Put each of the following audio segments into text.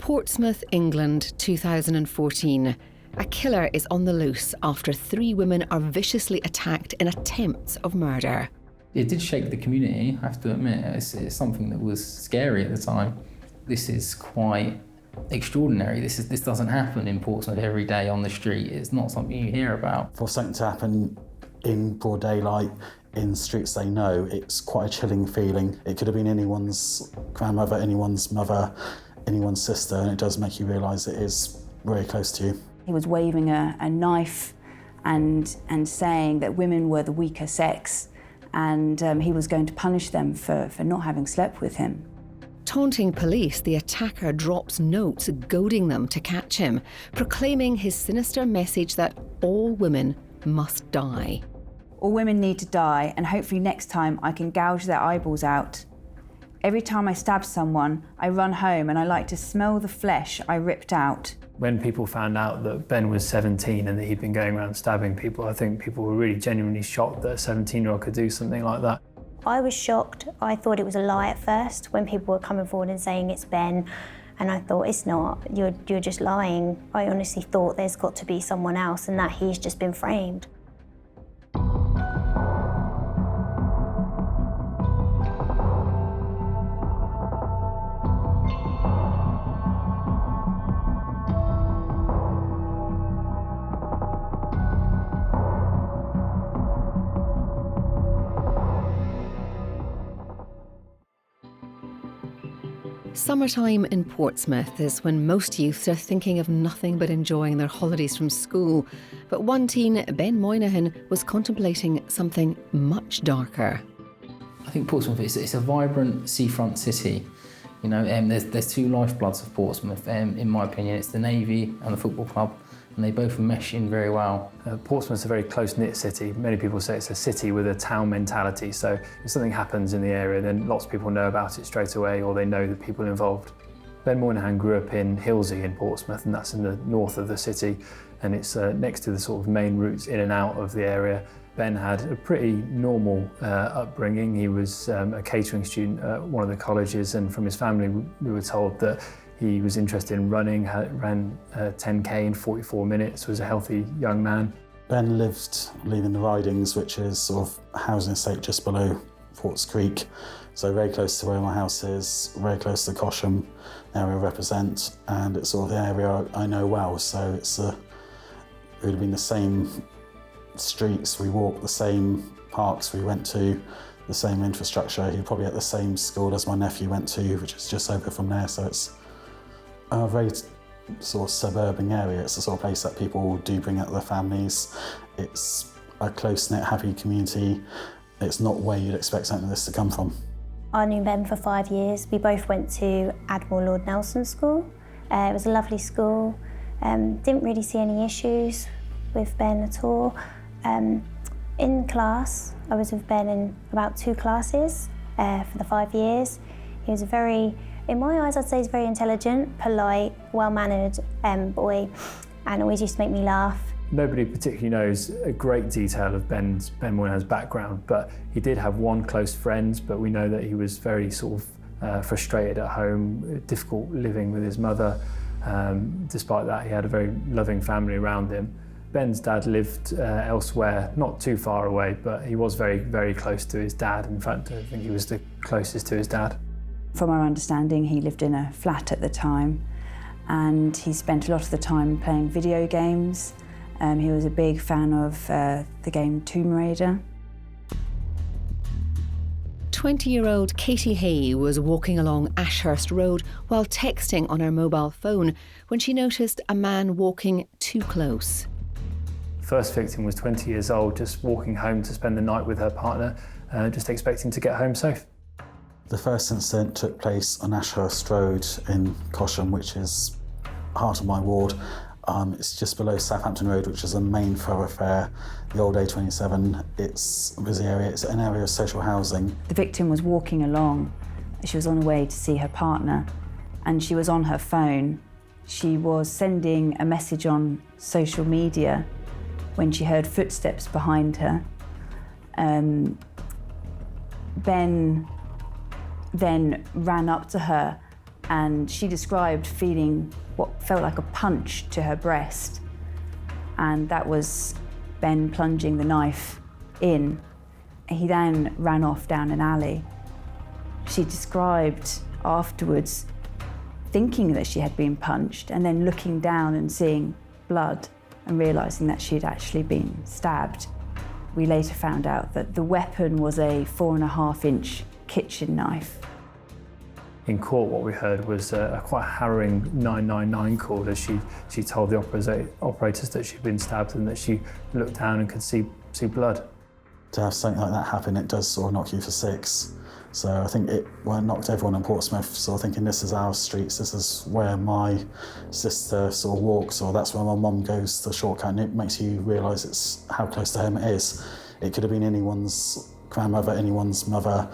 Portsmouth, England, 2014. A killer is on the loose after 3 women are viciously attacked in attempts of murder. It did shake the community, I have to admit. It's something that was scary at the time. This is quite extraordinary. This doesn't happen in Portsmouth every day on the street. It's not something you hear about. For something to happen in broad daylight, in streets they know, it's quite a chilling feeling. It could have been anyone's grandmother, anyone's mother, anyone's sister, and it does make you realise it is very close to you. He was waving a knife and saying that women were the weaker sex, and he was going to punish them for not having slept with him. Taunting police, the attacker drops notes goading them to catch him, proclaiming his sinister message that all women must die. All women need to die, and hopefully next time I can gouge their eyeballs out. Every time I stab someone, I run home and I like to smell the flesh I ripped out. When people found out that Ben was 17 and that he'd been going around stabbing people, I think people were really genuinely shocked that a 17-year-old could do something like that. I was shocked. I thought it was a lie at first when people were coming forward and saying it's Ben, and I thought it's not, you're just lying. I honestly thought there's got to be someone else and that he's just been framed. Summertime in Portsmouth is when most youths are thinking of nothing but enjoying their holidays from school. But one teen, Ben Moynihan, was contemplating something much darker. I think Portsmouth is a vibrant seafront city. You know, there's 2 lifebloods of Portsmouth. In my opinion, it's the Navy and the football club, and they both mesh in very well. Portsmouth's a very close-knit city. Many people say it's a city with a town mentality, so if something happens in the area, then lots of people know about it straight away, or they know the people involved. Ben Moynihan grew up in Hilsey in Portsmouth, and that's in the north of the city, and it's next to the sort of main routes in and out of the area. Ben had a pretty normal upbringing. He was a catering student at one of the colleges, and from his family we were told that he was interested in running, ran 10k in 44 minutes, was a healthy young man. Ben lived leaving the Ridings, which is sort of a housing estate just below Forts Creek, so very close to where my house is, very close to the Cosham area I represent, and it's sort of the area I know well, so it would have been the same streets we walked, the same parks we went to, the same infrastructure. He'd probably at the same school as my nephew went to, which is just over from there, so it's a very sort of suburban area. It's the sort of place that people do bring out their families. It's a close-knit, happy community. It's not where you'd expect something like this to come from. I knew Ben for 5 years. We both went to Admiral Lord Nelson School. It was a lovely school. Didn't really see any issues with Ben at all. In class, I was with Ben in about 2 classes for the 5 years. He was a very, in my eyes, I'd say he's very intelligent, polite, well-mannered boy, and always used to make me laugh. Nobody particularly knows a great detail of Ben Moynihan's background, but he did have one close friend, but we know that he was very sort of frustrated at home, difficult living with his mother. Despite that, he had a very loving family around him. Ben's dad lived elsewhere, not too far away, but he was very, very close to his dad. In fact, I think he was the closest to his dad. From our understanding, he lived in a flat at the time, and he spent a lot of the time playing video games. He was a big fan of the game Tomb Raider. 20-year-old Katie Hay was walking along Ashurst Road while texting on her mobile phone when she noticed a man walking too close. First victim was 20 years old, just walking home to spend the night with her partner, just expecting to get home safe. The first incident took place on Ashurst Road in Cosham, which is heart of my ward. It's just below Southampton Road, which is a main thoroughfare, the old A27. It's a busy area, it's an area of social housing. The victim was walking along. She was on her way to see her partner, and she was on her phone. She was sending a message on social media when she heard footsteps behind her. Ben then ran up to her and she described feeling what felt like a punch to her breast, and that was Ben plunging the knife in. He then ran off down an alley. She described afterwards thinking that she had been punched and then looking down and seeing blood and realising that she had actually been stabbed. We later found out that the weapon was a 4.5-inch kitchen knife. In court, what we heard was a quite harrowing 999 call as she told the operators that she'd been stabbed and that she looked down and could see blood. To have something like that happen, it does sort of knock you for six. So I think it knocked everyone in Portsmouth sort of thinking, this is our streets, this is where my sister sort of walks, or that's where my mum goes the shortcut, and it makes you realise it's how close to home it is. It could have been anyone's grandmother, anyone's mother,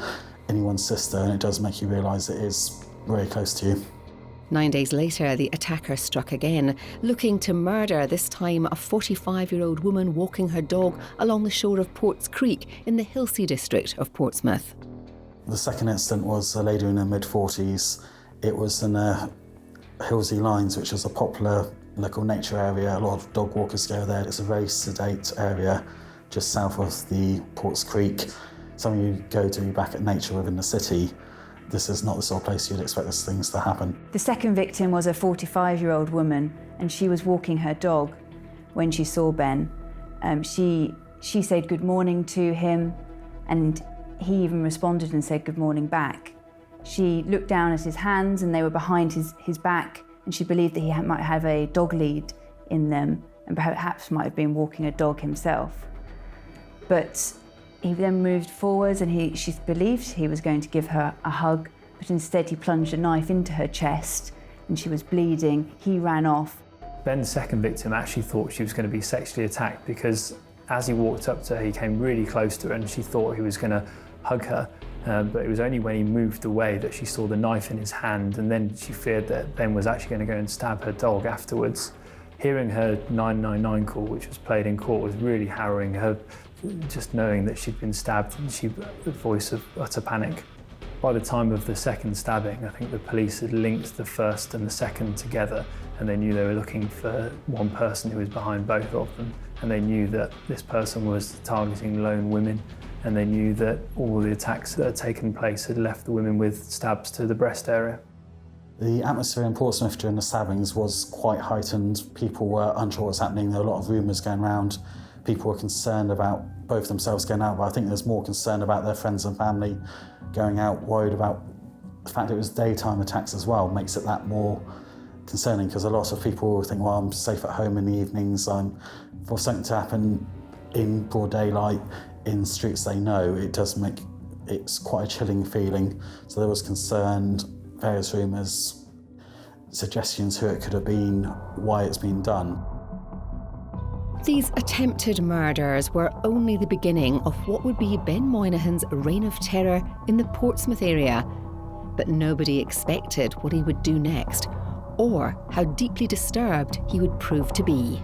anyone's sister, and it does make you realise it is very close to you. 9 days later, the attacker struck again, looking to murder, this time a 45-year-old woman walking her dog along the shore of Ports Creek in the Hilsea district of Portsmouth. The second incident was a lady in her mid-40s. It was in Hilsea Lines, which is a popular local nature area. A lot of dog walkers go there. It's a very sedate area just south of the Ports Creek. Something you go to back at nature within the city. This is not the sort of place you'd expect these things to happen. The second victim was a 45-year-old woman, and she was walking her dog when she saw Ben. She said good morning to him, and he even responded and said good morning back. She looked down at his hands and they were behind his back, and she believed that he might have a dog lead in them and perhaps might have been walking a dog himself. But he then moved forwards and she believed he was going to give her a hug, but instead he plunged a knife into her chest and she was bleeding. He ran off. Ben's second victim actually thought she was going to be sexually attacked because as he walked up to her, he came really close to her and she thought he was going to hug her. But it was only when he moved away that she saw the knife in his hand, and then she feared that Ben was actually going to go and stab her dog afterwards. Hearing her 999 call, which was played in court, was really harrowing. Her just knowing that she'd been stabbed, and the voice of utter panic. By the time of the second stabbing, I think the police had linked the first and the second together, and they knew they were looking for one person who was behind both of them, and they knew that this person was targeting lone women, and they knew that all the attacks that had taken place had left the women with stabs to the breast area. The atmosphere in Portsmouth during the stabbings was quite heightened. People were unsure what was happening. There were a lot of rumours going around. People were concerned about both themselves going out, but I think there's more concern about their friends and family going out, worried about the fact it was daytime attacks as well, makes it that more concerning, because a lot of people think, well, I'm safe at home in the evenings, for something to happen in broad daylight, in streets they know, it's quite a chilling feeling. So there was concern, various rumours, suggestions who it could have been, why it's been done. These attempted murders were only the beginning of what would be Ben Moynihan's reign of terror in the Portsmouth area. But nobody expected what he would do next, or how deeply disturbed he would prove to be.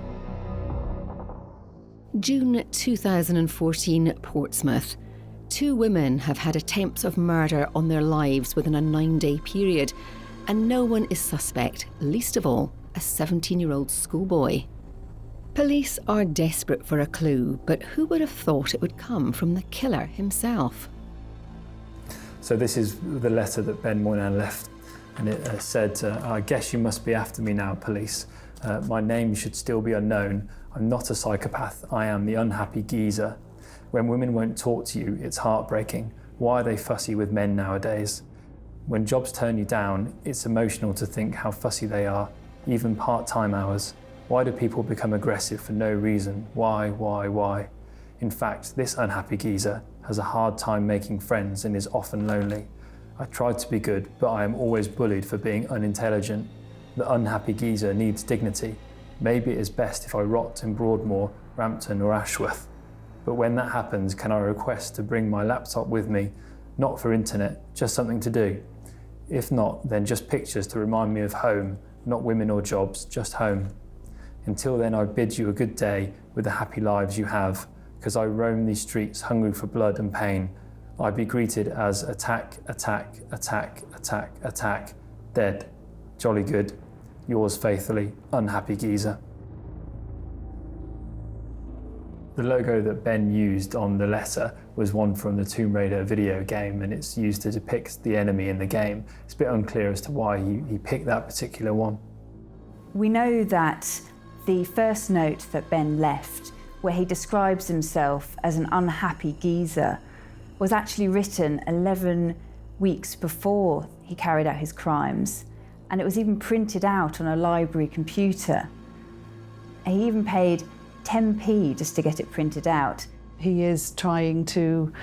June 2014, Portsmouth. 2 women have had attempts of murder on their lives within a 9-day period, and no one is suspect, least of all a 17-year-old schoolboy. Police are desperate for a clue, but who would have thought it would come from the killer himself? So this is the letter that Ben Moynihan left, and it said, I guess you must be after me now, police. My name should still be unknown. I'm not a psychopath, I am the unhappy geezer. When women won't talk to you, it's heartbreaking. Why are they fussy with men nowadays? When jobs turn you down, it's emotional to think how fussy they are, even part-time hours. Why do people become aggressive for no reason? Why? In fact, this unhappy geezer has a hard time making friends and is often lonely. I tried to be good, but I am always bullied for being unintelligent. The unhappy geezer needs dignity. Maybe it is best if I rot in Broadmoor, Rampton or Ashworth. But when that happens, can I request to bring my laptop with me? Not for internet, just something to do. If not, then just pictures to remind me of home, not women or jobs, just home. Until then, I bid you a good day with the happy lives you have, because I roam these streets hungry for blood and pain. I be greeted as attack, attack, attack, attack, attack, dead. Jolly good. Yours faithfully, unhappy geezer. The logo that Ben used on the letter was one from the Tomb Raider video game, and it's used to depict the enemy in the game. It's a bit unclear as to why he picked that particular one. We know that the first note that Ben left, where he describes himself as an unhappy geezer, was actually written 11 weeks before he carried out his crimes, and it was even printed out on a library computer. He even paid 10p just to get it printed out. He is trying to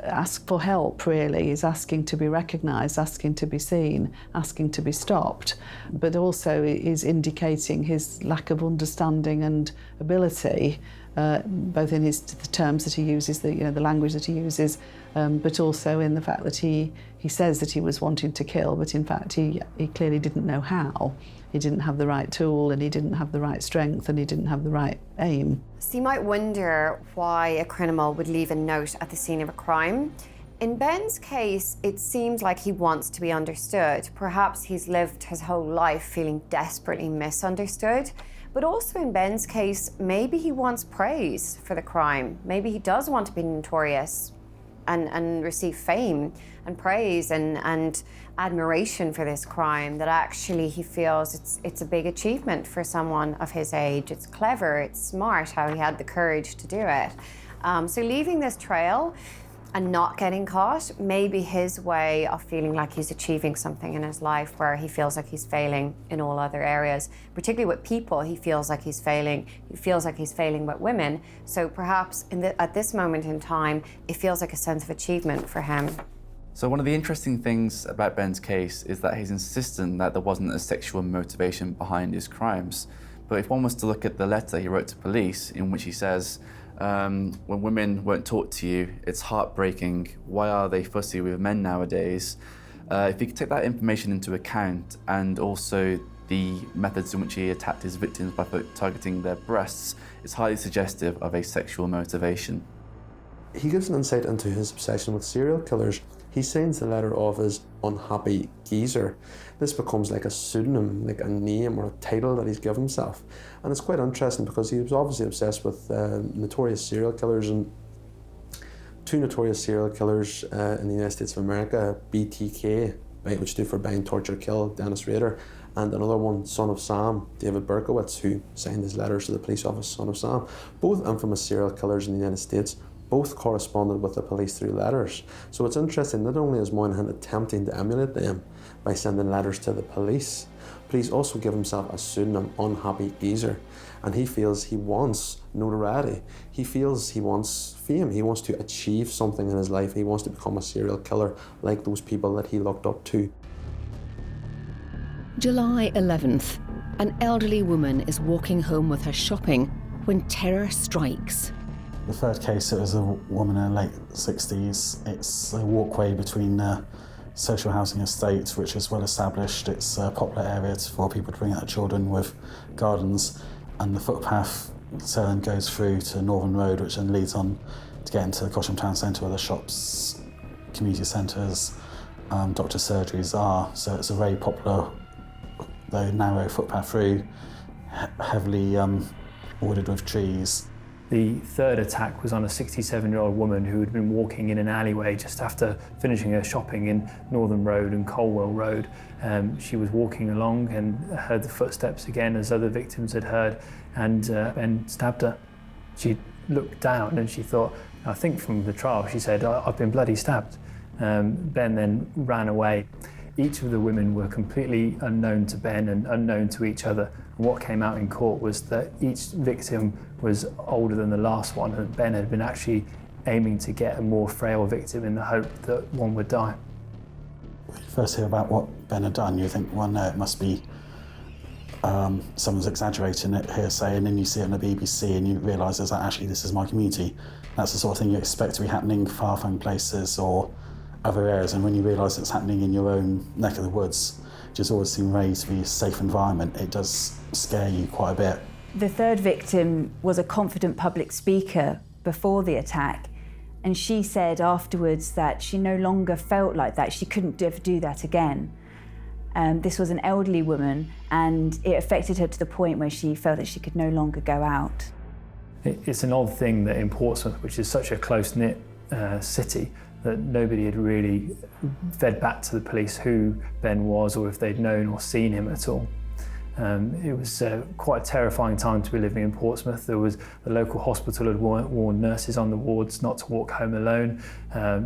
ask for help, really. He's asking to be recognised, asking to be seen, asking to be stopped, but also is indicating his lack of understanding and ability, both in the terms that he uses, the language that he uses, but also in the fact that he says that he was wanting to kill, but in fact he clearly didn't know how. He didn't have the right tool, and he didn't have the right strength, and he didn't have the right aim. So you might wonder why a criminal would leave a note at the scene of a crime. In Ben's case, it seems like he wants to be understood. Perhaps he's lived his whole life feeling desperately misunderstood. But also in Ben's case, maybe he wants praise for the crime. Maybe he does want to be notorious and receive fame and praise and admiration for this crime, that actually he feels it's a big achievement for someone of his age. It's clever, it's smart how he had the courage to do it. So leaving this trail and not getting caught may be his way of feeling like he's achieving something in his life, where he feels like he's failing in all other areas. Particularly with people, he feels like he's failing. He feels like he's failing with women. So perhaps at this moment in time, it feels like a sense of achievement for him. So one of the interesting things about Ben's case is that he's insistent that there wasn't a sexual motivation behind his crimes. But if one was to look at the letter he wrote to police, in which he says, when women weren't taught to you, it's heartbreaking. Why are they fussy with men nowadays? If you could take that information into account, and also the methods in which he attacked his victims by targeting their breasts, it's highly suggestive of a sexual motivation. He gives an insight into his obsession with serial killers. He signs the letter off as unhappy geezer. This becomes like a pseudonym, like a name or a title that he's given himself. And it's quite interesting because he was obviously obsessed with notorious serial killers, and two notorious serial killers in the United States of America, BTK, which stood for Bind, Torture, Kill, Dennis Rader, and another one, Son of Sam, David Berkowitz, who signed his letters to the police office, Son of Sam. Both infamous serial killers in the United States, both corresponded with the police through letters. So it's interesting, not only is Moynihan attempting to emulate them by sending letters to the police, but he's also given himself a pseudonym, Unhappy Geezer, and he feels he wants notoriety. He feels he wants fame. He wants to achieve something in his life. He wants to become a serial killer like those people that he looked up to. July 11th. An elderly woman is walking home with her shopping when terror strikes. The third case, it was a woman in her late 60s. It's a walkway between social housing estates, which is well established. It's a popular area for people to bring out children with gardens, and the footpath then goes through to Northern Road, which then leads on to get into the Cosham Town Centre, where the shops, community centres, doctor surgeries are. So it's a very popular, though narrow footpath through, heavily bordered with trees. The third attack was on a 67-year-old woman who had been walking in an alleyway just after finishing her shopping in Northern Road and Colwell Road. She was walking along and heard the footsteps again, as other victims had heard, and Ben stabbed her. She looked down and she thought, I think from the trial, she said, I've been bloody stabbed. Ben then ran away. Each of the women were completely unknown to Ben and unknown to each other. And what came out in court was that each victim was older than the last one, and Ben had been actually aiming to get a more frail victim in the hope that one would die. When you first hear about what Ben had done, you think, well, no, it must be someone's exaggerating it, hearsay, and then you see it on the BBC and you realise that actually this is my community. That's the sort of thing you expect to be happening far-flung places or other areas, and when you realise it's happening in your own neck of the woods, which has always seemed ready to be a safe environment, it does scare you quite a bit. The third victim was a confident public speaker before the attack, and she said afterwards that she no longer felt like that. She couldn't ever do that again. This was an elderly woman, and it affected her to the point where she felt that she could no longer go out. It's an odd thing that in Portsmouth, which is such a close-knit city, that nobody had really fed back to the police who Ben was, or if they'd known or seen him at all. It was quite a terrifying time to be living in Portsmouth. The local hospital had warned nurses on the wards not to walk home alone.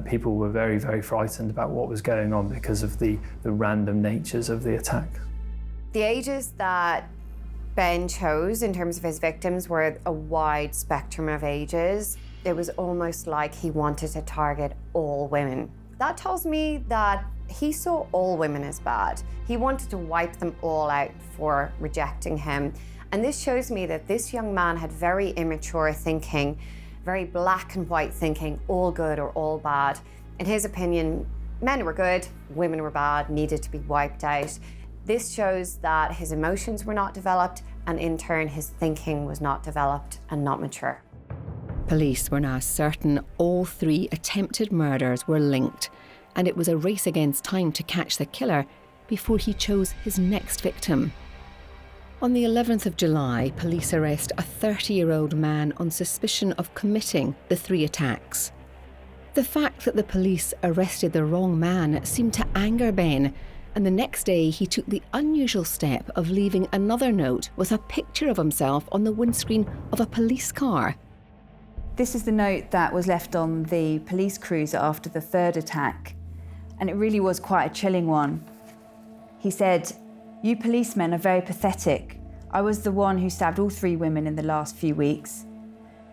People were very, very frightened about what was going on because of the random natures of the attack. The ages that Ben chose in terms of his victims were a wide spectrum of ages. It was almost like he wanted to target all women. That tells me that he saw all women as bad. He wanted to wipe them all out for rejecting him. And this shows me that this young man had very immature thinking, very black and white thinking, all good or all bad. In his opinion, men were good, women were bad, needed to be wiped out. This shows that his emotions were not developed, and in turn his thinking was not developed and not mature. Police were now certain all 3 attempted murders were linked, and it was a race against time to catch the killer before he chose his next victim. On the 11th of July, police arrest a 30-year-old man on suspicion of committing the 3 attacks. The fact that the police arrested the wrong man seemed to anger Ben, and the next day he took the unusual step of leaving another note with a picture of himself on the windscreen of a police car. This is the note that was left on the police cruiser after the 3rd attack, and it really was quite a chilling one. He said, "You policemen are very pathetic. I was the one who stabbed all 3 women in the last few weeks.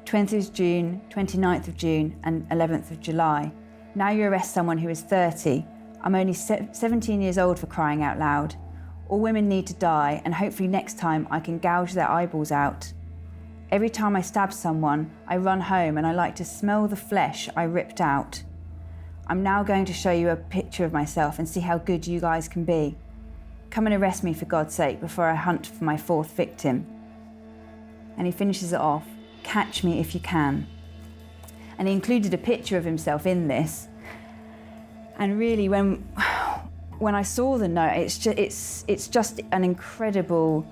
20th of June, 29th of June and 11th of July. Now you arrest someone who is 30. I'm only 17 years old, for crying out loud. All women need to die, and hopefully next time I can gouge their eyeballs out. Every time I stab someone, I run home and I like to smell the flesh I ripped out. I'm now going to show you a picture of myself and see how good you guys can be. Come and arrest me for God's sake before I hunt for my 4th victim." And he finishes it off, "Catch me if you can." And he included a picture of himself in this. And really, when I saw the note, it's just an incredible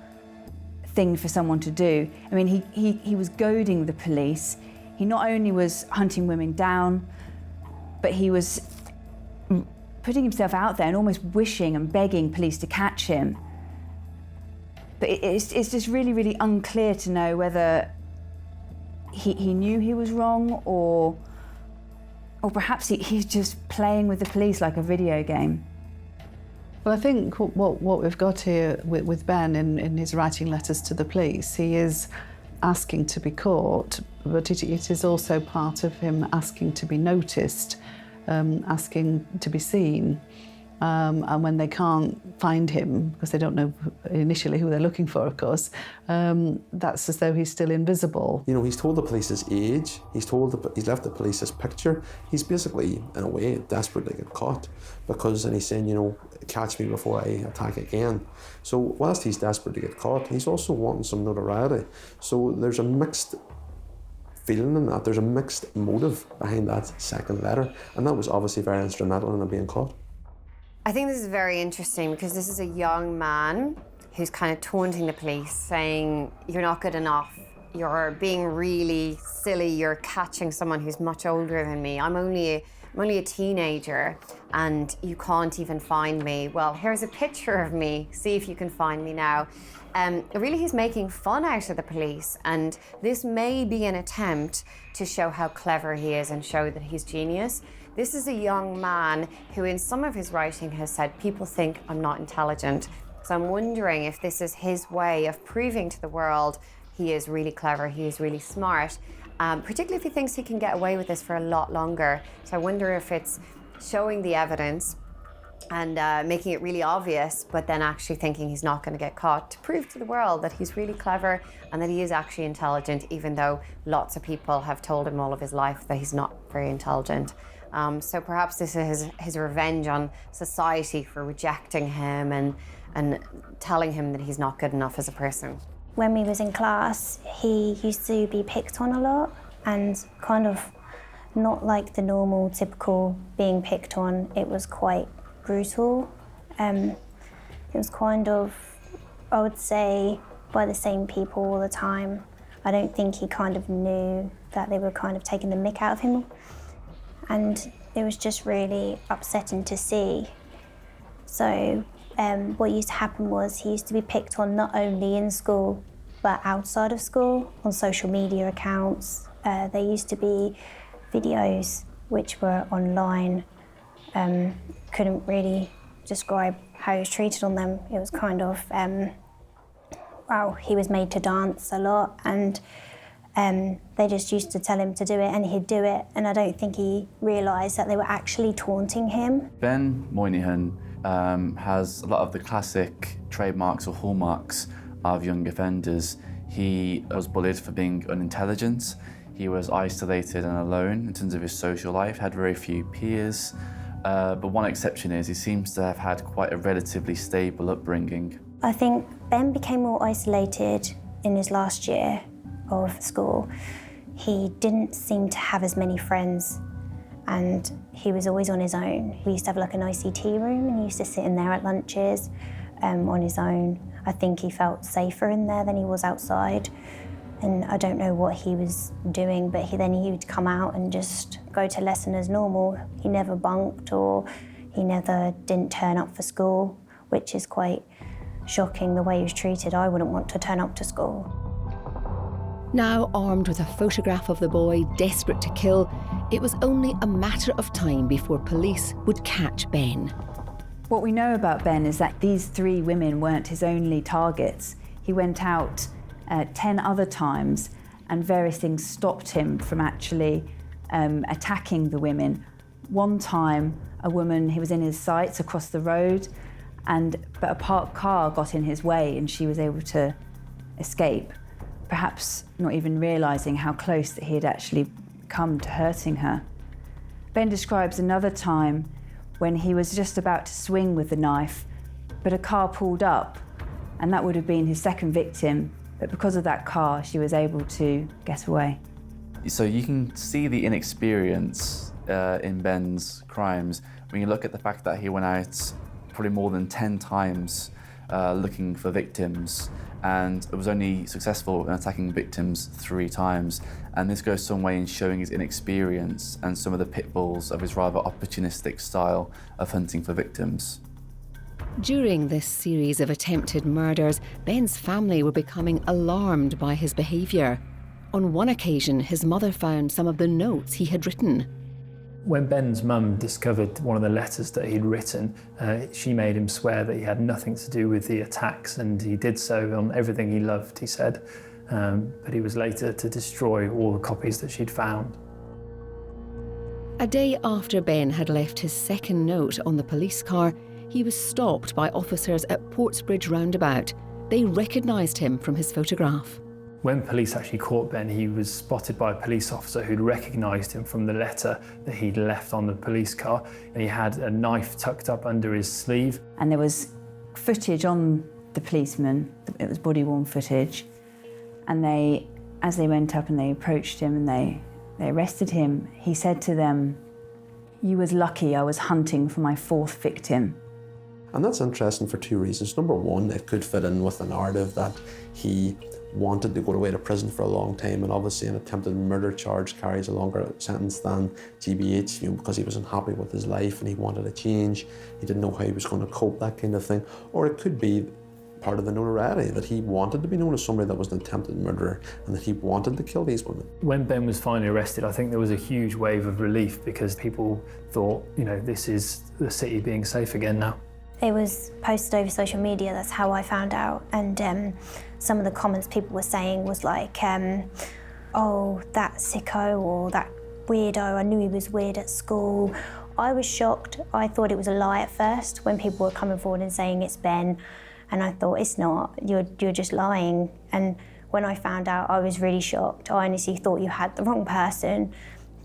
thing for someone to do. I mean, he was goading the police. He not only was hunting women down, but he was putting himself out there and almost wishing and begging police to catch him. But it's just really, really unclear to know whether he knew he was wrong, or perhaps he's just playing with the police like a video game. Well, I think what we've got here with Ben in his writing letters to the police, he is asking to be caught, but it is also part of him asking to be noticed, asking to be seen. And when they can't find him, because they don't know initially who they're looking for, of course, that's as though he's still invisible. You know, he's told the police his age, he's left the police his picture. He's basically, in a way, desperate to get caught, because, and he's saying, you know, catch me before I attack again. So whilst he's desperate to get caught, he's also wanting some notoriety. So there's a mixed feeling in that, there's a mixed motive behind that second letter, and that was obviously very instrumental in him being caught. I think this is very interesting because this is a young man who's kind of taunting the police, saying, "You're not good enough, you're being really silly, you're catching someone who's much older than me. I'm only a teenager and you can't even find me. Well, here's a picture of me, see if you can find me now." Really, he's making fun out of the police, and this may be an attempt to show how clever he is and show that he's genius. This is a young man who in some of his writing has said, "People think I'm not intelligent." So I'm wondering if this is his way of proving to the world he is really clever, he is really smart, particularly if he thinks he can get away with this for a lot longer. So I wonder if it's showing the evidence and making it really obvious, but then actually thinking he's not going to get caught, to prove to the world that he's really clever and that he is actually intelligent, even though lots of people have told him all of his life that he's not very intelligent. So perhaps this is his revenge on society for rejecting him and telling him that he's not good enough as a person. When we was in class, he used to be picked on a lot, and kind of not like the normal, typical being picked on. It was quite brutal. It was kind of, I would say, by the same people all the time. I don't think he kind of knew that they were kind of taking the mick out of him. And it was just really upsetting to see. So what used to happen was he used to be picked on not only in school, but outside of school, on social media accounts. There used to be videos which were online. Couldn't really describe how he was treated on them. It was kind of, he was made to dance a lot, and they just used to tell him to do it and he'd do it, and I don't think he realised that they were actually taunting him. Ben Moynihan has a lot of the classic trademarks or hallmarks of young offenders. He was bullied for being unintelligent. He was isolated and alone in terms of his social life, had very few peers. But one exception is he seems to have had quite a relatively stable upbringing. I think Ben became more isolated in his last year of school. He didn't seem to have as many friends, and he was always on his own. We used to have like an ICT room, and he used to sit in there at lunches on his own. I think he felt safer in there than he was outside, and I don't know what he was doing, but he would come out and just go to lesson as normal. He never bunked, or he never didn't turn up for school, which is quite shocking the way he was treated. I wouldn't want to turn up to school. Now armed with a photograph of the boy, desperate to kill, it was only a matter of time before police would catch Ben. What we know about Ben is that these 3 women weren't his only targets. He went out 10 other times, and various things stopped him from actually attacking the women. One time, a woman, he was in his sights across the road, but a parked car got in his way and she was able to escape, perhaps not even realising how close that he had actually come to hurting her. Ben describes another time when he was just about to swing with the knife, but a car pulled up, and that would have been his second victim, but because of that car, she was able to get away. So you can see the inexperience in Ben's crimes when you look at the fact that he went out probably more than 10 times looking for victims, and it was only successful in attacking victims 3 times. And this goes some way in showing his inexperience and some of the pitfalls of his rather opportunistic style of hunting for victims. During this series of attempted murders, Ben's family were becoming alarmed by his behaviour. On one occasion, his mother found some of the notes he had written. When Ben's mum discovered one of the letters that he'd written, she made him swear that he had nothing to do with the attacks, and he did so on everything he loved, he said. But he was later to destroy all the copies that she'd found. A day after Ben had left his second note on the police car, he was stopped by officers at Portsbridge roundabout. They recognised him from his photograph. When police actually caught Ben, he was spotted by a police officer who'd recognised him from the letter that he'd left on the police car. And he had a knife tucked up under his sleeve. And there was footage on the policeman, it was body-worn footage, and as they went up and they approached him and they arrested him, he said to them, "You was lucky I was hunting for my 4th victim." And that's interesting for 2 reasons. Number one, it could fit in with the narrative that he wanted to go away to prison for a long time, and obviously an attempted murder charge carries a longer sentence than GBH, because he was unhappy with his life and he wanted a change. He didn't know how he was going to cope, that kind of thing. Or it could be part of the notoriety that he wanted to be known as somebody that was an attempted murderer and that he wanted to kill these women. When Ben was finally arrested, I think there was a huge wave of relief because people thought, this is the city being safe again now. It was posted over social media, that's how I found out. And some of the comments people were saying was like, oh, that sicko, or that weirdo, I knew he was weird at school. I was shocked. I thought it was a lie at first when people were coming forward and saying it's Ben. And I thought, it's not, you're just lying. And when I found out, I was really shocked. I honestly thought you had the wrong person.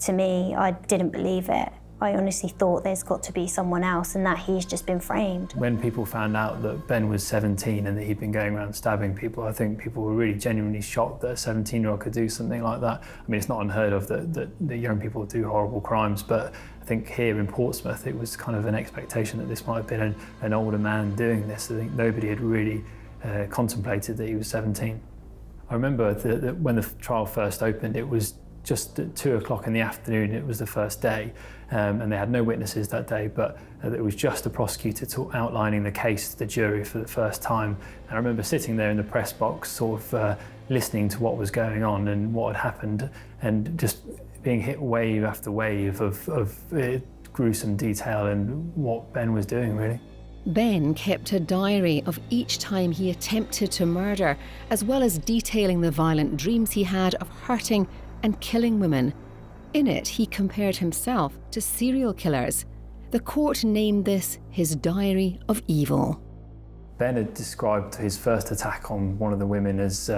To me, I didn't believe it. I honestly thought there's got to be someone else and that he's just been framed. When people found out that Ben was 17 and that he'd been going around stabbing people, I think people were really genuinely shocked that a 17-year-old could do something like that. I mean, it's not unheard of that young people do horrible crimes, but I think here in Portsmouth, it was kind of an expectation that this might have been an older man doing this. I think nobody had really contemplated that he was 17. I remember that when the trial first opened, it was just at 2 o'clock in the afternoon. It was the first day, and they had no witnesses that day, but it was just the prosecutor outlining the case to the jury for the first time. And I remember sitting there in the press box, sort of listening to what was going on and what had happened, and just being hit wave after wave of gruesome detail and what Ben was doing, really. Ben kept a diary of each time he attempted to murder, as well as detailing the violent dreams he had of hurting and killing women. In it, he compared himself to serial killers. The court named this his diary of evil. Ben had described his first attack on one of the women as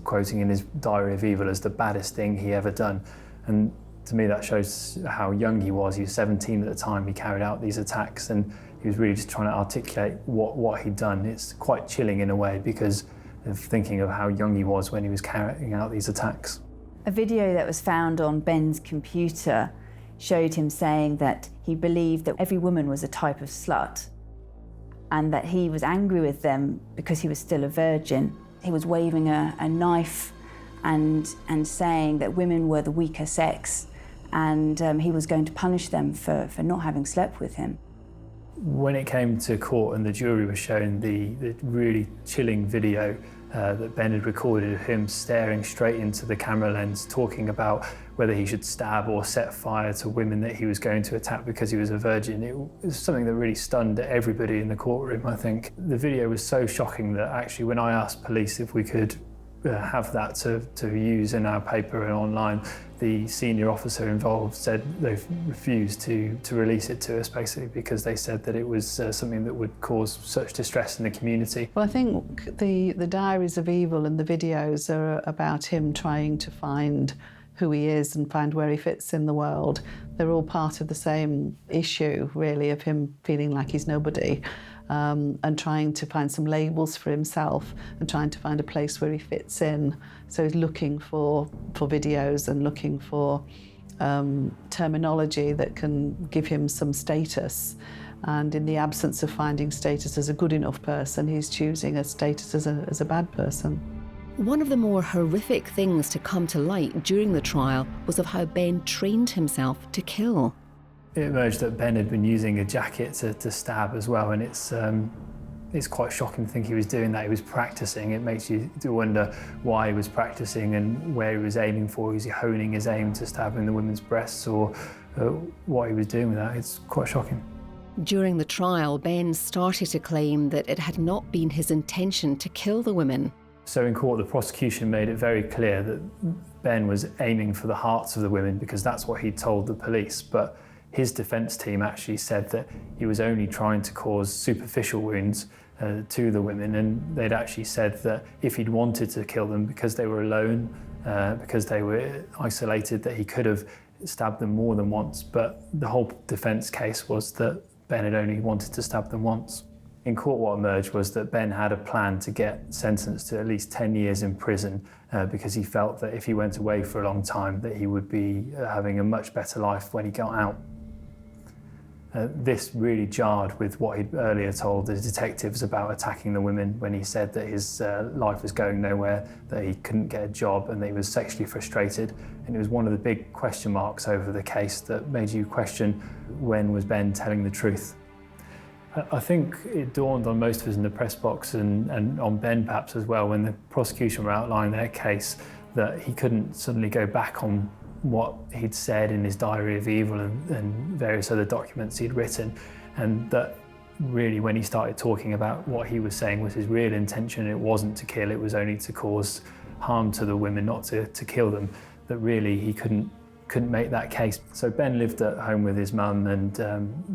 quoting in his diary of evil as the baddest thing he ever done. And to me, that shows how young he was. He was 17 at the time he carried out these attacks, and he was really just trying to articulate what he'd done. It's quite chilling in a way because of thinking of how young he was when he was carrying out these attacks. A video that was found on Ben's computer showed him saying that he believed that every woman was a type of slut and that he was angry with them because he was still a virgin. He was waving a knife and saying that women were the weaker sex, and he was going to punish them for not having slept with him. When it came to court and the jury was shown the really chilling video that Ben had recorded of him staring straight into the camera lens, talking about whether he should stab or set fire to women that he was going to attack because he was a virgin. It was something that really stunned everybody in the courtroom, I think. The video was so shocking that actually when I asked police if we could have that to use in our paper and online, the senior officer involved said they've refused to release it to us, basically because they said that it was something that would cause such distress in the community. Well, I think the diaries of evil and the videos are about him trying to find who he is and find where he fits in the world. They're all part of the same issue, really, of him feeling like he's nobody. And trying to find some labels for himself and trying to find a place where he fits in. So he's looking for videos and looking for terminology that can give him some status. And in the absence of finding status as a good enough person, he's choosing a status as a bad person. One of the more horrific things to come to light during the trial was of how Ben trained himself to kill. It emerged that Ben had been using a jacket to stab as well, and it's quite shocking to think he was doing that. He was practicing. It makes you wonder why he was practicing and where he was aiming for. Was he honing his aim to stabbing the women's breasts, or what he was doing with that? It's quite shocking. During the trial, Ben started to claim that it had not been his intention to kill the women. So in court, the prosecution made it very clear that Ben was aiming for the hearts of the women because that's what he told the police. But his defence team actually said that he was only trying to cause superficial wounds to the women, and they'd actually said that if he'd wanted to kill them because they were alone, because they were isolated, that he could have stabbed them more than once. But the whole defence case was that Ben had only wanted to stab them once. In court, what emerged was that Ben had a plan to get sentenced to at least 10 years in prison because he felt that if he went away for a long time, that he would be having a much better life when he got out. This really jarred with what he'd earlier told the detectives about attacking the women when he said that his life was going nowhere, that he couldn't get a job and that he was sexually frustrated. And it was one of the big question marks over the case that made you question, when was Ben telling the truth? I think it dawned on most of us in the press box and on Ben perhaps as well, when the prosecution were outlining their case, that he couldn't suddenly go back on what he'd said in his diary of evil and various other documents he'd written, and that really when he started talking about what he was saying was his real intention, it wasn't to kill, it was only to cause harm to the women, not to kill them, that really he couldn't make that case. So Ben lived at home with his mum, and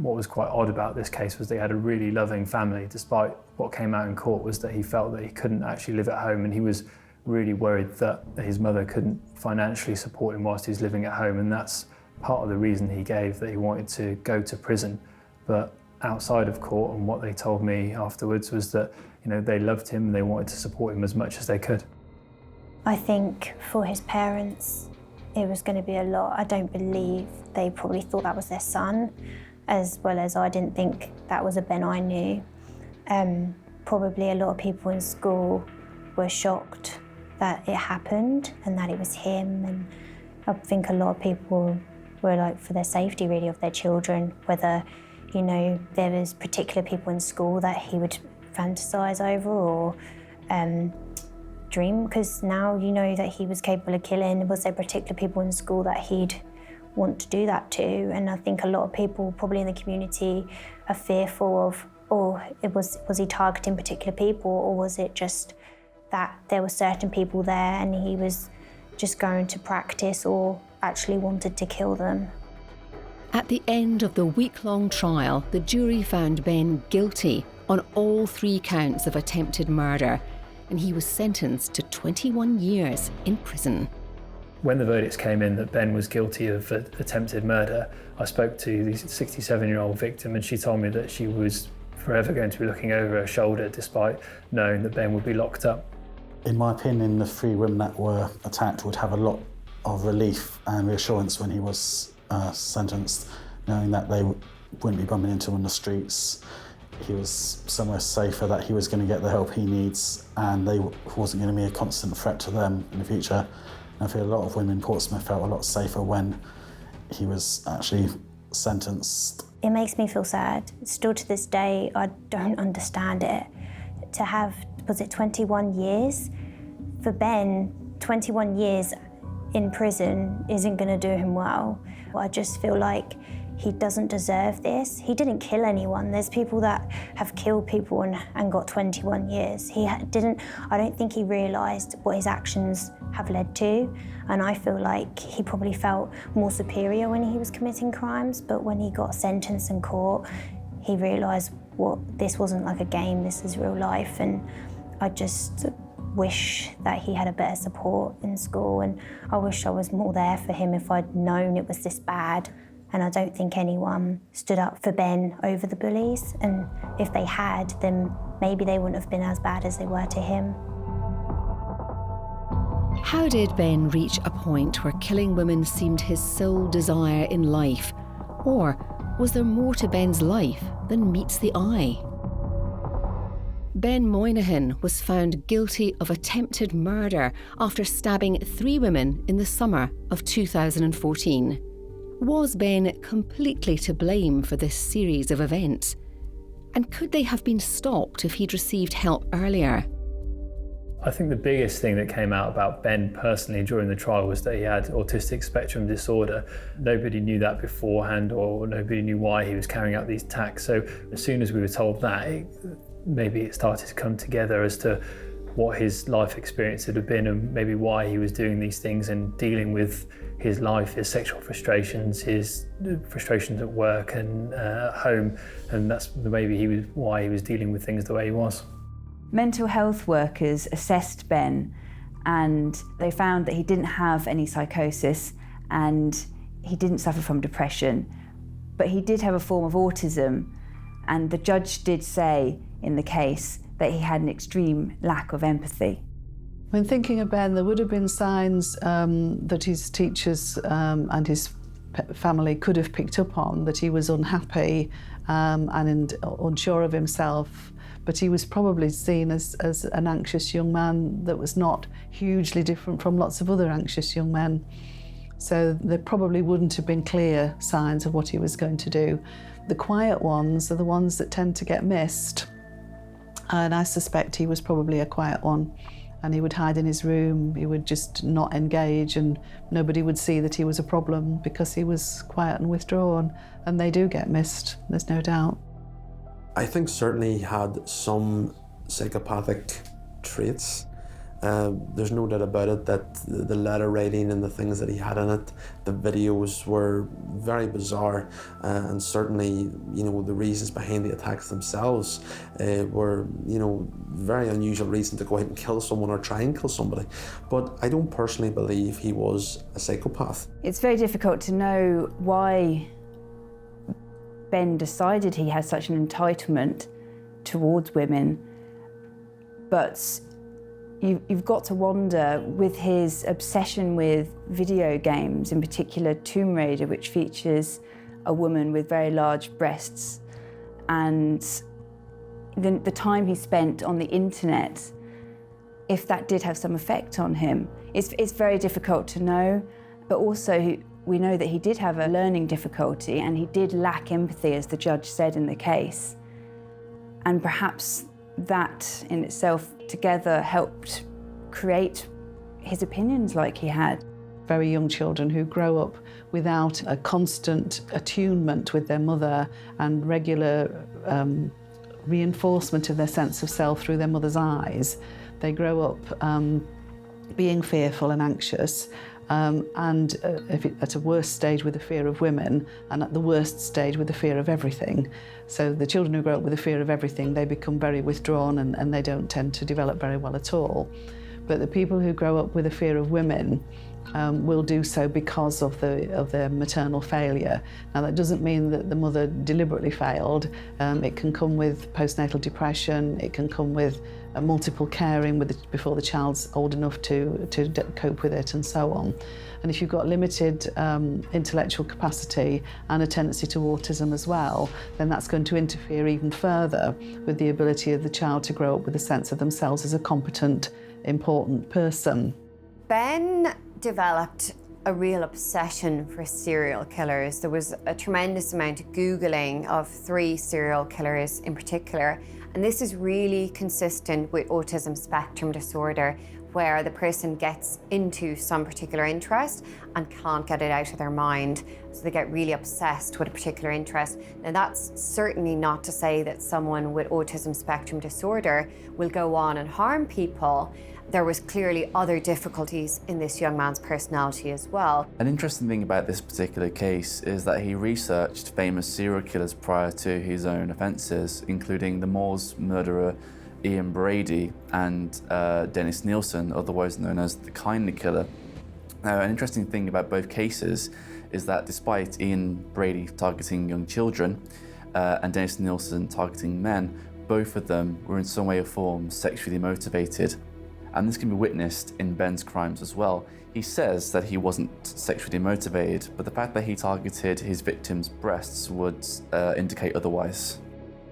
what was quite odd about this case was they had a really loving family, despite what came out in court was that he felt that he couldn't actually live at home, and he was really worried that his mother couldn't financially support him whilst he was living at home, and that's part of the reason he gave that he wanted to go to prison. But outside of court, and what they told me afterwards, was that they loved him and they wanted to support him as much as they could. I think for his parents, it was going to be a lot. I don't believe they probably thought that was their son, as well as I didn't think that was a Ben I knew. Probably a lot of people in school were shocked that it happened and that it was him, and I think a lot of people were like, for their safety really of their children, whether there was particular people in school that he would fantasize over or dream, because now you know that he was capable of killing. Was there particular people in school that he'd want to do that to? And I think a lot of people probably in the community are fearful of, was he targeting particular people, or was it just that there were certain people there and he was just going to practice or actually wanted to kill them? At the end of the week-long trial, the jury found Ben guilty on all 3 counts of attempted murder, and he was sentenced to 21 years in prison. When the verdicts came in that Ben was guilty of attempted murder, I spoke to the 67-year-old victim, and she told me that she was forever going to be looking over her shoulder despite knowing that Ben would be locked up. In my opinion, the 3 women that were attacked would have a lot of relief and reassurance when he was sentenced, knowing that they wouldn't be bumping into him on the streets. He was somewhere safer, that he was going to get the help he needs, and they wasn't going to be a constant threat to them in the future. And I feel a lot of women in Portsmouth felt a lot safer when he was actually sentenced. It makes me feel sad. Still to this day, I don't understand it. To have, was it 21 years? For Ben, 21 years in prison isn't going to do him well. I just feel like he doesn't deserve this. He didn't kill anyone. There's people that have killed people and got 21 years. I don't think he realised what his actions have led to, and I feel like he probably felt more superior when he was committing crimes, but when he got sentenced in court, he realised this wasn't like a game, this is real life, and I just wish that he had a better support in school, and I wish I was more there for him if I'd known it was this bad. And I don't think anyone stood up for Ben over the bullies, and if they had, then maybe they wouldn't have been as bad as they were to him. How did Ben reach a point where killing women seemed his sole desire in life? Or was there more to Ben's life than meets the eye? Ben Moynihan was found guilty of attempted murder after stabbing 3 women in the summer of 2014. Was Ben completely to blame for this series of events? And could they have been stopped if he'd received help earlier? I think the biggest thing that came out about Ben personally during the trial was that he had autistic spectrum disorder. Nobody knew that beforehand, or nobody knew why he was carrying out these attacks. So as soon as we were told that, maybe it started to come together as to what his life experience had been, and maybe why he was doing these things and dealing with his life, his sexual frustrations, his frustrations at work and at home, and that's maybe why he was dealing with things the way he was. Mental health workers assessed Ben, and they found that he didn't have any psychosis and he didn't suffer from depression, but he did have a form of autism, and the judge did say in the case that he had an extreme lack of empathy. When thinking of Ben, there would have been signs that his teachers and his family could have picked up on, that he was unhappy and unsure of himself, but he was probably seen as an anxious young man that was not hugely different from lots of other anxious young men. So there probably wouldn't have been clear signs of what he was going to do. The quiet ones are the ones that tend to get missed, and I suspect he was probably a quiet one. And he would hide in his room, he would just not engage, and nobody would see that he was a problem because he was quiet and withdrawn. And they do get missed, there's no doubt. I think certainly he had some psychopathic traits. There's no doubt about it that the letter writing and the things that he had in it, the videos were very bizarre, and certainly, you know, the reasons behind the attacks themselves were, you know, very unusual reason to go ahead and kill someone or try and kill somebody. But I don't personally believe he was a psychopath. It's very difficult to know why Ben decided he had such an entitlement towards women, but you've got to wonder, with his obsession with video games, in particular Tomb Raider, which features a woman with very large breasts, and the time he spent on the internet, if that did have some effect on him. It's very difficult to know, but also we know that he did have a learning difficulty and he did lack empathy, as the judge said in the case. And perhaps that in itself together helped create his opinions like he had. Very young children who grow up without a constant attunement with their mother and regular reinforcement of their sense of self through their mother's eyes. They grow up being fearful and anxious, and at a worse stage with a fear of women, and at the worst stage with a fear of everything. So the children who grow up with a fear of everything, they become very withdrawn and they don't tend to develop very well at all. But the people who grow up with a fear of women will do so because of their maternal failure. Now, that doesn't mean that the mother deliberately failed. It can come with postnatal depression, it can come with multiple caring before the child's old enough to cope with it, and so on. And if you've got limited intellectual capacity and a tendency to autism as well, then that's going to interfere even further with the ability of the child to grow up with a sense of themselves as a competent, important person. Ben developed a real obsession for serial killers. There was a tremendous amount of Googling of 3 serial killers in particular, and this is really consistent with autism spectrum disorder, where the person gets into some particular interest and can't get it out of their mind. So they get really obsessed with a particular interest. Now, that's certainly not to say that someone with autism spectrum disorder will go on and harm people. There was clearly other difficulties in this young man's personality as well. An interesting thing about this particular case is that he researched famous serial killers prior to his own offences, including the Moors murderer Ian Brady and Dennis Nielsen, otherwise known as the Kindly Killer. Now, an interesting thing about both cases is that despite Ian Brady targeting young children and Dennis Nielsen targeting men, both of them were in some way or form sexually motivated. And this can be witnessed in Ben's crimes as well. He says that he wasn't sexually motivated, but the fact that he targeted his victims' breasts would indicate otherwise.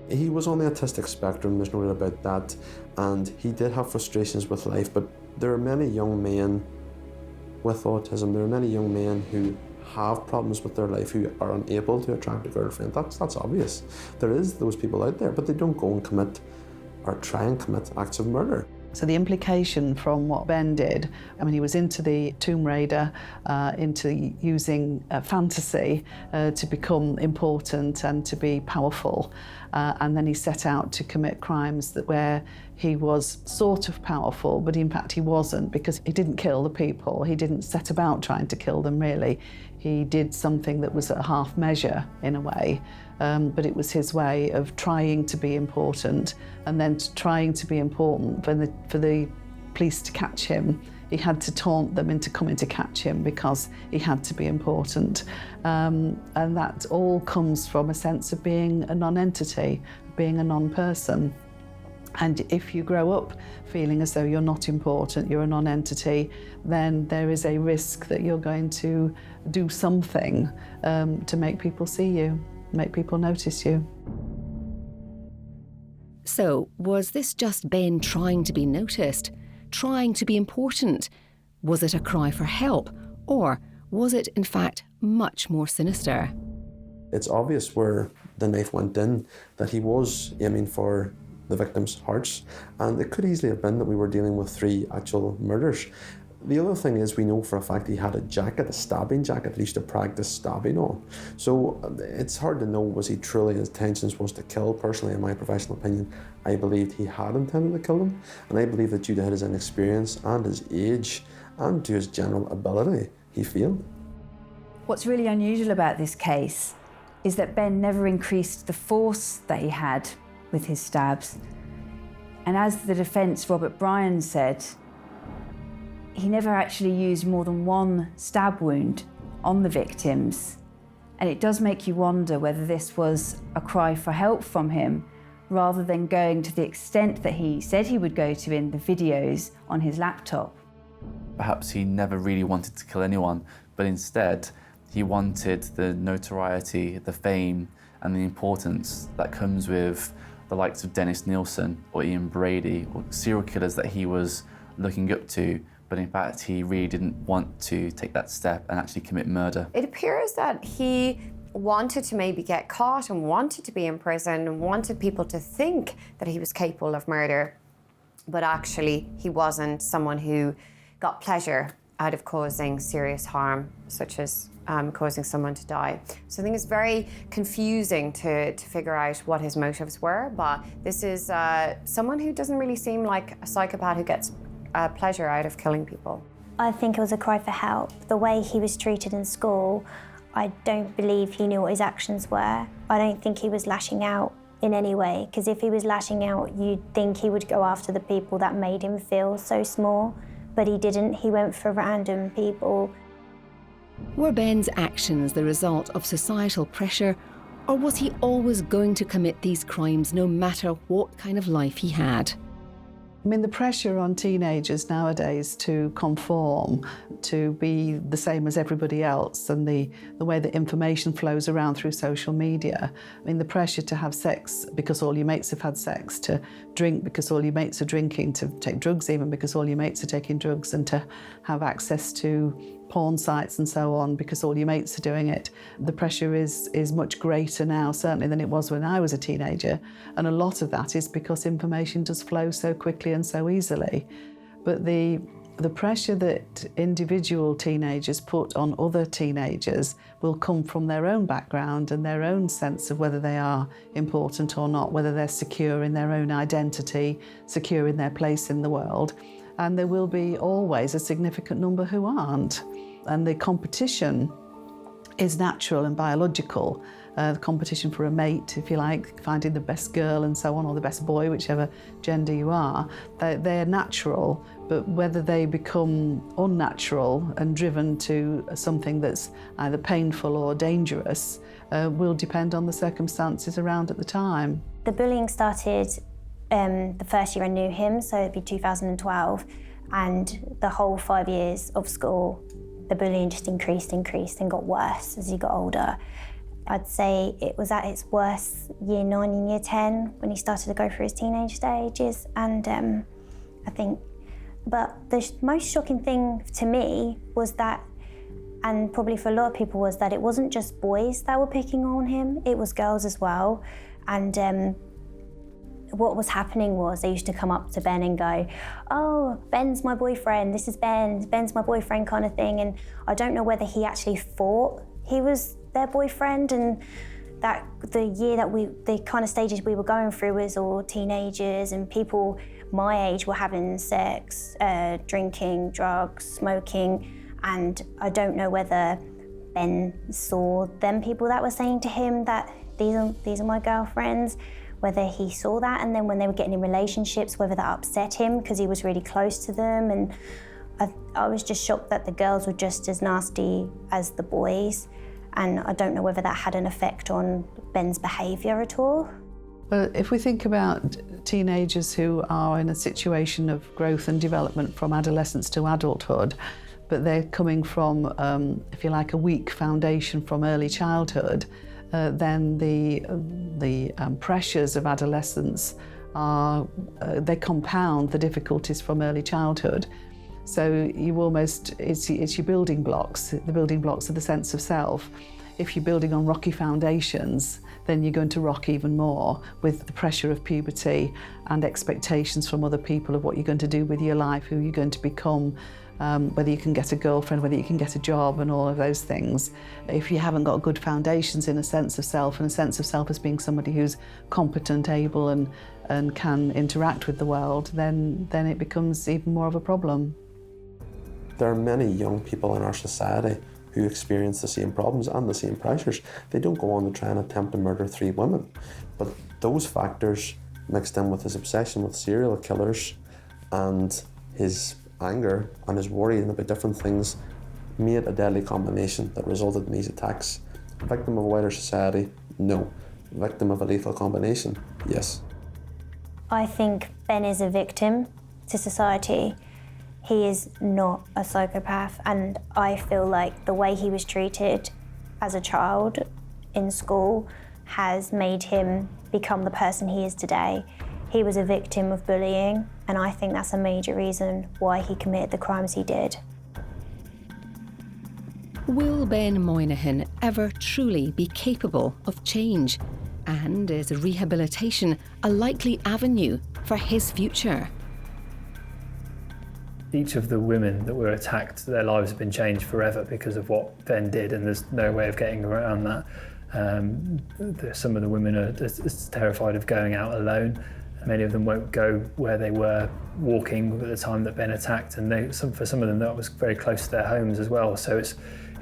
He was on the autistic spectrum, there's no doubt about that, and he did have frustrations with life, but there are many young men with autism, there are many young men who have problems with their life, who are unable to attract a girlfriend. That's obvious. There is those people out there, but they don't go and commit or try and commit acts of murder. So the implication from what Ben did, I mean, he was into the Tomb Raider, into using fantasy to become important and to be powerful. And then he set out to commit crimes where he was sort of powerful, but in fact he wasn't, because he didn't kill the people. He didn't set about trying to kill them, really. He did something that was a half measure in a way, but it was his way of trying to be important, and then trying to be important for the police to catch him. He had to taunt them into coming to catch him because he had to be important. And that all comes from a sense of being a non-entity, being a non-person. And if you grow up feeling as though you're not important, you're a non-entity, then there is a risk that you're going to do something to make people see you, make people notice you. So, was this just Ben trying to be noticed, trying to be important? Was it a cry for help? Or was it, in fact, much more sinister? It's obvious where the knife went in, that he was aiming for the victims' hearts, and it could easily have been that we were dealing with 3 actual murders. The other thing is we know for a fact he had a jacket, a stabbing jacket that he used to practice stabbing on. So it's hard to know, was he truly, his intentions was to kill? Personally, in my professional opinion, I believed he had intended to kill him. And I believe that due to his inexperience and his age and to his general ability, he failed. What's really unusual about this case is that Ben never increased the force that he had with his stabs. And as the defence, Robert Bryan, said, he never actually used more than one stab wound on the victims. And it does make you wonder whether this was a cry for help from him, rather than going to the extent that he said he would go to in the videos on his laptop. Perhaps he never really wanted to kill anyone, but instead he wanted the notoriety, the fame, and the importance that comes with the likes of Dennis Nielsen or Ian Brady, or serial killers that he was looking up to, but in fact he really didn't want to take that step and actually commit murder. It appears that he wanted to maybe get caught and wanted to be in prison and wanted people to think that he was capable of murder, but actually he wasn't someone who got pleasure out of causing serious harm, such as causing someone to die. So I think it's very confusing to figure out what his motives were, but this is someone who doesn't really seem like a psychopath who gets pleasure out of killing people. I think it was a cry for help. The way he was treated in school, I don't believe he knew what his actions were. I don't think he was lashing out in any way, because if he was lashing out, you'd think he would go after the people that made him feel so small, but he didn't. He went for random people. Were Ben's actions the result of societal pressure, or was he always going to commit these crimes no matter what kind of life he had? I mean, the pressure on teenagers nowadays to conform, to be the same as everybody else, and the way that information flows around through social media. I mean, the pressure to have sex because all your mates have had sex, to drink because all your mates are drinking, to take drugs even because all your mates are taking drugs, and to have access to porn sites and so on because all your mates are doing it. The pressure is much greater now, certainly, than it was when I was a teenager. And a lot of that is because information does flow so quickly and so easily. But the pressure that individual teenagers put on other teenagers will come from their own background and their own sense of whether they are important or not, whether they're secure in their own identity, secure in their place in the world. And there will be always a significant number who aren't. And the competition is natural and biological. The competition for a mate, if you like, finding the best girl and so on, or the best boy, whichever gender you are, they're natural. But whether they become unnatural and driven to something that's either painful or dangerous will depend on the circumstances around at the time. The bullying started the first year I knew him, so it'd be 2012, and the whole 5 years of school, the bullying just increased and got worse as he got older. I'd say it was at its worst year 9 and year 10 when he started to go through his teenage stages, and but the most shocking thing to me was that, and probably for a lot of people, was that it wasn't just boys that were picking on him, it was girls as well. And what was happening was they used to come up to Ben and go, "Oh, Ben's my boyfriend, this is Ben's my boyfriend," kind of thing. And I don't know whether he actually thought he was their boyfriend, and that the year that the kind of stages we were going through was all teenagers, and people my age were having sex, drinking, drugs, smoking, and I don't know whether Ben saw them people that were saying to him that these are my girlfriends, whether he saw that, and then when they were getting in relationships, whether that upset him because he was really close to them. And I was just shocked that the girls were just as nasty as the boys, and I don't know whether that had an effect on Ben's behaviour at all. Well, if we think about teenagers who are in a situation of growth and development from adolescence to adulthood, but they're coming from, if you like, a weak foundation from early childhood, then the pressures of adolescence they compound the difficulties from early childhood. So it's your building blocks. The building blocks of the sense of self. if you're building on rocky foundations, then you're going to rock even more with the pressure of puberty and expectations from other people of what you're going to do with your life, who you're going to become, whether you can get a girlfriend, whether you can get a job and all of those things. If you haven't got good foundations in a sense of self, and a sense of self as being somebody who's competent, able and can interact with the world, then it becomes even more of a problem. There are many young people in our society who experience the same problems and the same pressures. They don't go on to try and attempt to murder 3 women. But those factors, mixed in with his obsession with serial killers and his anger and his worrying about different things, made a deadly combination that resulted in these attacks. Victim of a wider society? No. Victim of a lethal combination? Yes. I think Ben is a victim to society. He is not a psychopath, and I feel like the way he was treated as a child in school has made him become the person he is today. He was a victim of bullying, and I think that's a major reason why he committed the crimes he did. Will Ben Moynihan ever truly be capable of change? And is rehabilitation a likely avenue for his future? Each of the women that were attacked, their lives have been changed forever because of what Ben did, and there's no way of getting around that. Some of the women are terrified of going out alone. Many of them won't go where they were walking at the time that Ben attacked, and for some of them that was very close to their homes as well. So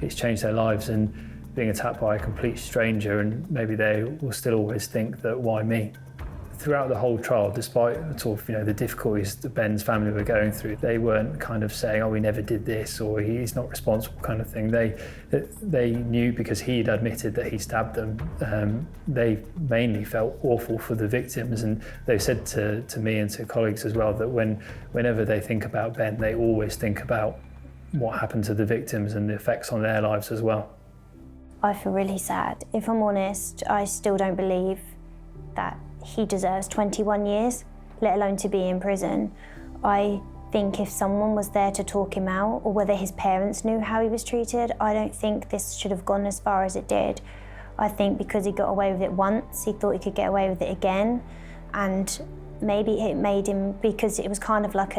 it's changed their lives, and being attacked by a complete stranger, and maybe they will still always think that, why me? Throughout the whole trial, despite sort of, the difficulties that Ben's family were going through, they weren't kind of saying, oh, we never did this, or he's not responsible kind of thing. They knew, because he'd admitted that he stabbed them. They mainly felt awful for the victims, and they said to me and to colleagues as well that whenever they think about Ben, they always think about what happened to the victims and the effects on their lives as well. I feel really sad. If I'm honest, I still don't believe that he deserves 21 years, let alone to be in prison. I think if someone was there to talk him out, or whether his parents knew how he was treated, I don't think this should have gone as far as it did. I think because he got away with it once, he thought he could get away with it again, and maybe it made him, because it was kind of like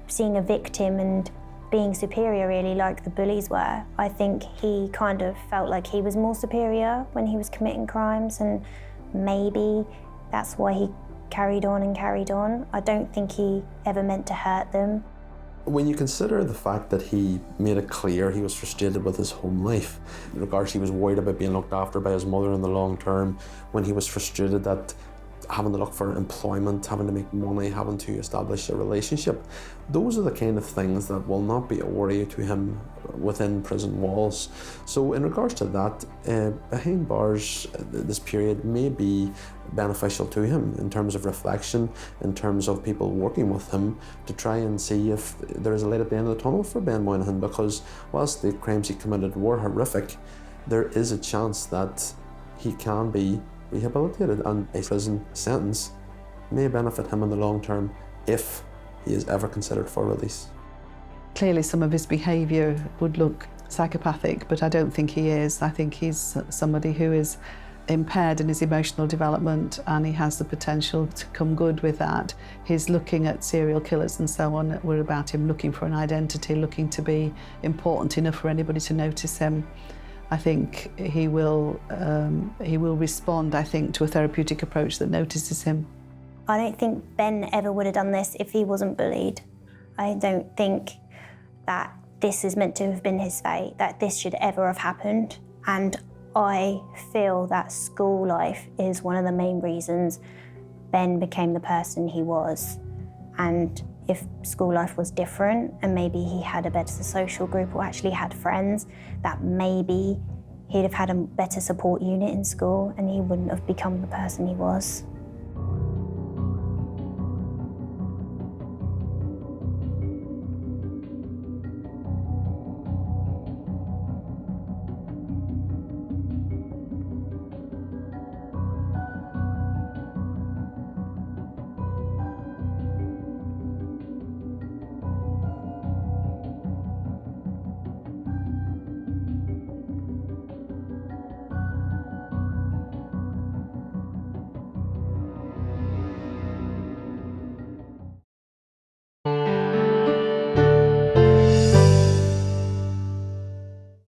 seeing a victim and being superior, really, like the bullies were. I think he kind of felt like he was more superior when he was committing crimes, and maybe that's why he carried on and carried on. I don't think he ever meant to hurt them. When you consider the fact that he made it clear he was frustrated with his home life, in regards he was worried about being looked after by his mother in the long term, when he was frustrated that having to look for employment, having to make money, having to establish a relationship, those are the kind of things that will not be a worry to him within prison walls. So in regards to that, behind bars, this period may be beneficial to him in terms of reflection, in terms of people working with him to try and see if there is a light at the end of the tunnel for Ben Moynihan, because whilst the crimes he committed were horrific, there is a chance that he can be rehabilitated, and a prison sentence may benefit him in the long term if he is ever considered for release. Clearly some of his behaviour would look psychopathic, but I don't think he is. I think he's somebody who is impaired in his emotional development, and he has the potential to come good with that. He's looking at serial killers and so on that were about him looking for an identity, looking to be important enough for anybody to notice him. I think he will respond, I think, to a therapeutic approach that notices him. I don't think Ben ever would have done this if he wasn't bullied. I don't think that this is meant to have been his fate, that this should ever have happened. And I feel that school life is one of the main reasons Ben became the person he was. And if school life was different, and maybe he had a better social group or actually had friends, that maybe he'd have had a better support unit in school and he wouldn't have become the person he was.